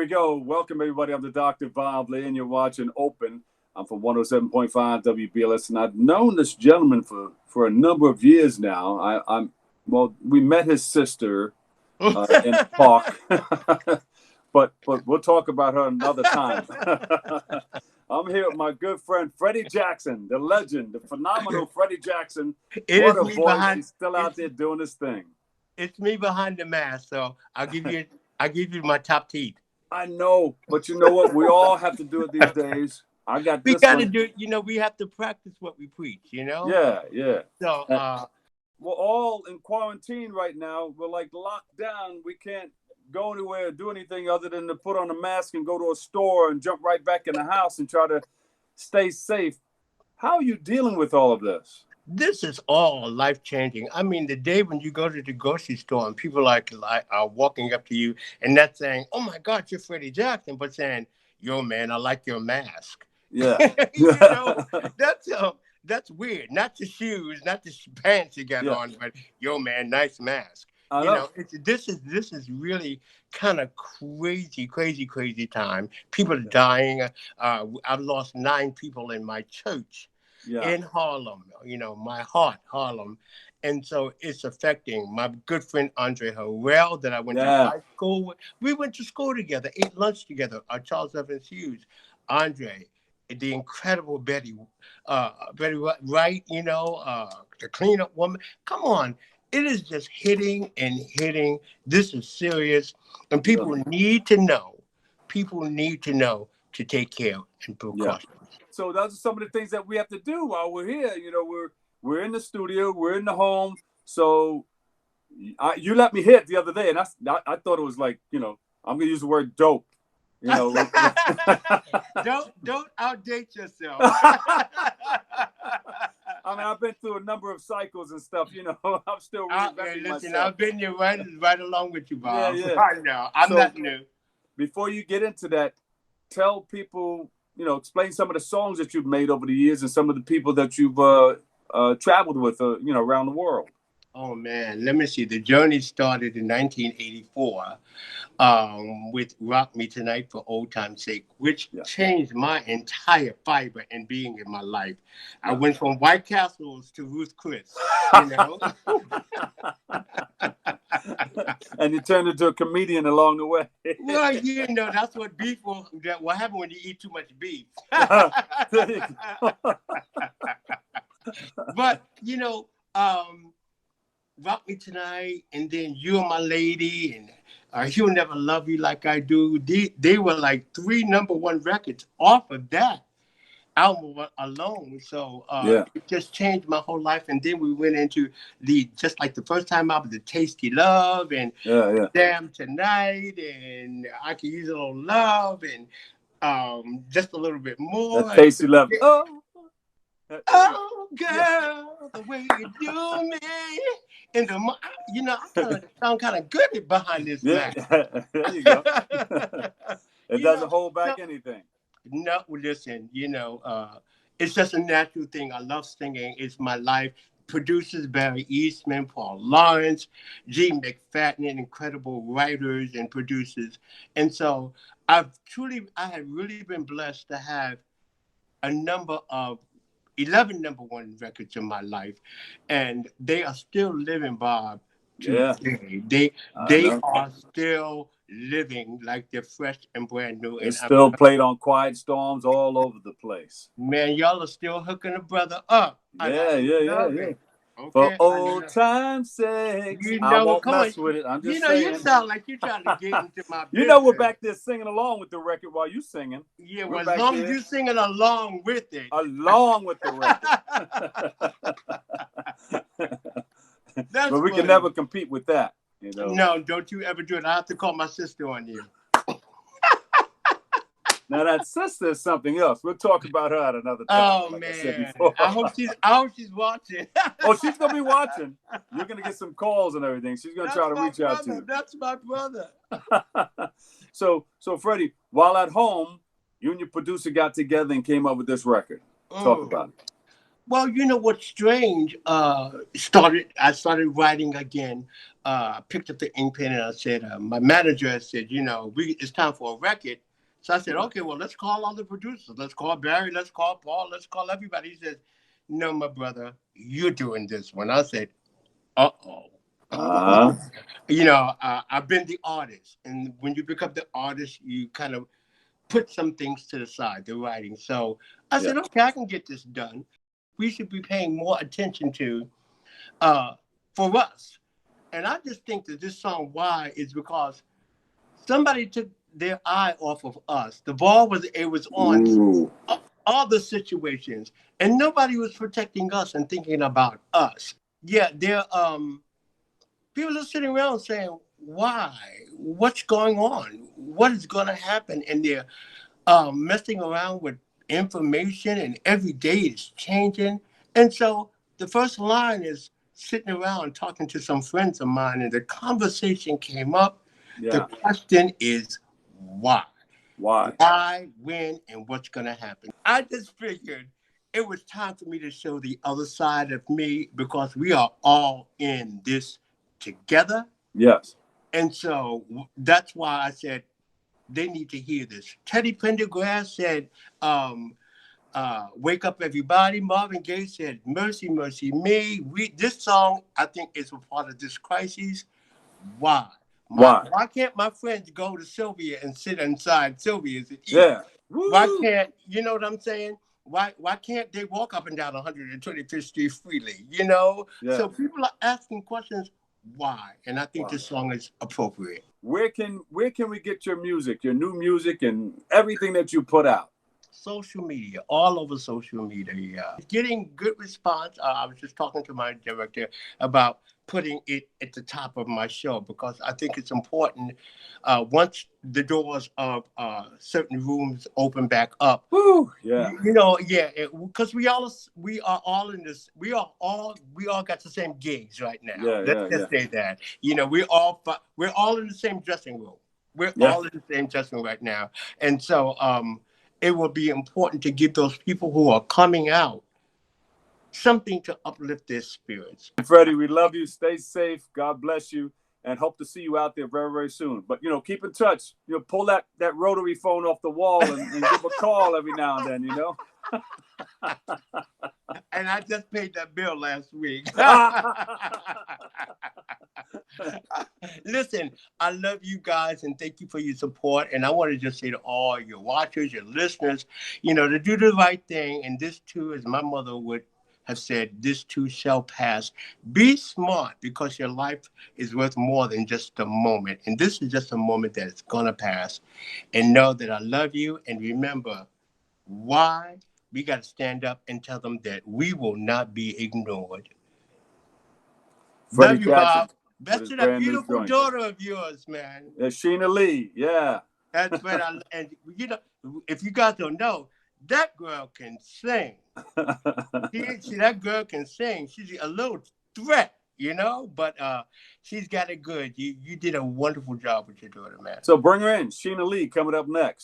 we go. Welcome, everybody. I'm the Dr. Bob Lee, and you're watching Open. I'm from 107.5 WBLS, and I've known this gentleman for a number of years now. Well, we met his sister in the park, but we'll talk about her another time. I'm here with my good friend Freddie Jackson, the legend, the phenomenal Freddie Jackson. What a voice! He's still out there doing his thing. It's me behind the mask, so I'll give you my top teeth. I know, but you know what? We all have to do it these days. We got to do it. We have to practice what we preach. Yeah. So we're all in quarantine right now. We're like locked down. We can't go anywhere, do anything other than to put on a mask and go to a store and jump right back in the house and try to stay safe. How are you dealing with all of this? This is all life-changing. I mean, the day when you go to the grocery store and people are walking up to you and not saying, "Oh my God, you're Freddie Jackson," but saying, "Yo, man, I like your mask." Yeah, that's weird. Not the shoes, not the pants you got on, but "Yo, man, nice mask." This is really kind of crazy time. People are dying. I've lost 9 people in my church. In Harlem, my heart, Harlem. And so it's affecting my good friend Andre Harrell that I went to high school with. We went to school together, ate lunch together, Charles Evans Hughes, Andre, the incredible Betty Wright, the cleanup woman. Come on. It is just hitting and hitting. This is serious. And people need to know. People need to know to take care and precautions. So those are some of the things that we have to do while we're here. We're in the studio, we're in the home. So you let me hit the other day, and I thought it was like, I'm gonna use the word dope. Don't outdate yourself. I mean, I've been through a number of cycles and stuff. I'm still reinventing myself. I've been here right along with you, Bob. Yeah. I know. I'm not new. Before you get into that, tell people. Explain some of the songs that you've made over the years and some of the people that you've traveled with, around the world. Oh, man. Let me see. The journey started in 1984 with Rock Me Tonight for Old Time's Sake, which changed my entire fiber and being in my life. I went from White Castles to Ruth Chris, And you turned into a comedian along the way. Well, that's what what happened when you eat too much beef. But, Rock Me Tonight, and then You Are My Lady, and He'll Never Love You Like I Do. They were like 3 #1 records off of that album alone. So it just changed my whole life. And then we went into just like the first time album, the Tasty Love, and Damn Tonight, and I Can Use a Little Love, and just a little bit more. That Tasty Love. Oh, girl, the way you do me. And I sound kind of good behind this back. There you go. It doesn't hold back anything. No, listen, it's just a natural thing. I love singing. It's my life. Producers Barry Eastman, Paul Lawrence, G. McFadden, incredible writers and producers. And so I have really been blessed to have a number of 11 #1 records in my life, and they are still living, Bob. Today. They are still living like they're fresh and brand new. It's still played on Quiet Storms all over the place. Man, y'all are still hooking a brother up. Yeah. Okay, for old time's sake, I won't mess with it. I'm just saying. You sound like you're trying to get into my business. We're back there singing along with the record while you singing. Yeah, well, as long as you're singing along with it. Along with the record. But we can never compete with that. No, don't you ever do it. I have to call my sister on you. Now that sister is something else. We'll talk about her at another time. Oh, man. I hope she's watching. Oh, she's gonna be watching. You're gonna get some calls and everything. She's gonna try to reach out to you. That's my brother. So Freddie, while at home, you and your producer got together and came up with this record. Talk about it. Well, you know what's strange? I started writing again. Picked up the ink pen and I said, my manager said, it's time for a record. So I said, okay, well, let's call all the producers. Let's call Barry. Let's call Paul. Let's call everybody. He says, no, my brother, you're doing this one. I said, uh-oh. Uh-huh. I've been the artist. And when you pick up the artist, you kind of put some things to the side, the writing. So I said, okay, I can get this done. We should be paying more attention to for us. And I just think that this song, Why, is because somebody took their eye off of us. The ball was on all the situations, and nobody was protecting us and thinking about us. Yeah, people are sitting around saying, why? What's going on? What is going to happen? And they're messing around with information, and every day is changing. And so the first line is sitting around talking to some friends of mine, and the conversation came up. Yeah. The question is why? Why, when, and what's going to happen? I just figured it was time for me to show the other side of me, because we are all in this together. Yes. And so that's why I said, they need to hear this. Teddy Pendergrass said, wake up everybody. Marvin Gaye said, mercy, mercy me. This song, I think, is a part of this crisis. Why? Why can't my friends go to Sylvia and sit inside Sylvia's and eat? Yeah. Why can't, you know what I'm saying? Why can't they walk up and down 125th Street freely? Yeah. So people are asking questions. Why? And I think this song is appropriate. Where can we get your music, your new music, and everything that you put out? Social media, all over social media. Yeah, getting good response. I was just talking to my director about putting it at the top of my show, because I think it's important. Once the doors of certain rooms open back up, because we are all in this. We all got the same gigs right now. Let's say that. We're all in the same dressing room. We're all in the same dressing room right now, and so it will be important to give those people who are coming out something to uplift their spirits. Freddie, we love you. Stay safe. God bless you, and hope to see you out there very, very soon. But keep in touch. Pull that rotary phone off the wall and give a call every now and then. And I just paid that bill last week. Listen, I love you guys and thank you for your support. And I want to just say to all your watchers, your listeners, to do the right thing. And this too, as my mother would have said, this too shall pass. Be smart, because your life is worth more than just a moment. And this is just a moment that is going to pass. And know that I love you. And remember, why? We got to stand up and tell them that we will not be ignored. Freddie love you, Bob. Best to that beautiful daughter of yours, man. Sheena Lee, yeah. That's right. And if you guys don't know, that girl can sing. That girl can sing. She's a little threat, but she's got it good. You did a wonderful job with your daughter, man. So bring her in. Sheena Lee coming up next.